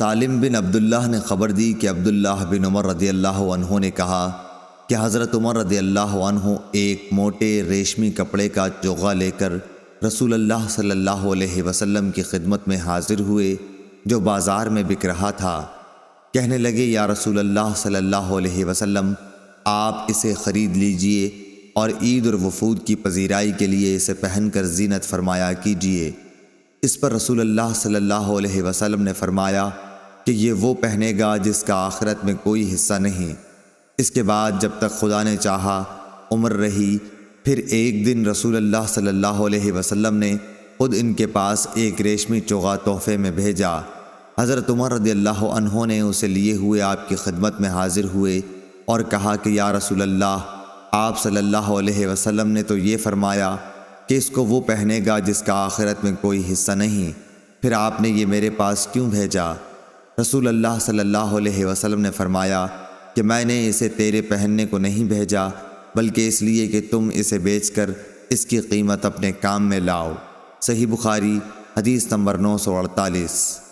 سالم بن عبداللہ نے خبر دی کہ عبداللہ بن عمر رضی اللہ عنہ نے کہا کہ حضرت عمر رضی اللہ عنہ ایک موٹے ریشمی کپڑے کا چوغا لے کر رسول اللہ صلی اللہ علیہ وسلم کی خدمت میں حاضر ہوئے جو بازار میں بک رہا تھا۔ کہنے لگے یا رسول اللہ صلی اللہ علیہ وسلم، آپ اسے خرید لیجئے اور عید اور وفود کی پذیرائی کے لیے اسے پہن کر زینت فرمایا کیجئے۔ اس پر رسول اللہ صلی اللہ علیہ وسلم نے فرمایا کہ یہ وہ پہنے گا جس کا آخرت میں کوئی حصہ نہیں۔ اس کے بعد جب تک خدا نے چاہا عمر رہی، پھر ایک دن رسول اللہ صلی اللہ علیہ وسلم نے خود ان کے پاس ایک ریشمی چوغا تحفے میں بھیجا۔ حضرت عمر رضی اللہ عنہ نے اسے لیے ہوئے آپ کی خدمت میں حاضر ہوئے اور کہا کہ یا رسول اللہ، آپ صلی اللہ علیہ وسلم نے تو یہ فرمایا کہ اس کو وہ پہنے گا جس کا آخرت میں کوئی حصہ نہیں، پھر آپ نے یہ میرے پاس کیوں بھیجا؟ رسول اللہ صلی اللہ علیہ وسلم نے فرمایا کہ میں نے اسے تیرے پہننے کو نہیں بھیجا، بلکہ اس لیے کہ تم اسے بیچ کر اس کی قیمت اپنے کام میں لاؤ۔ صحیح بخاری حدیث نمبر 948۔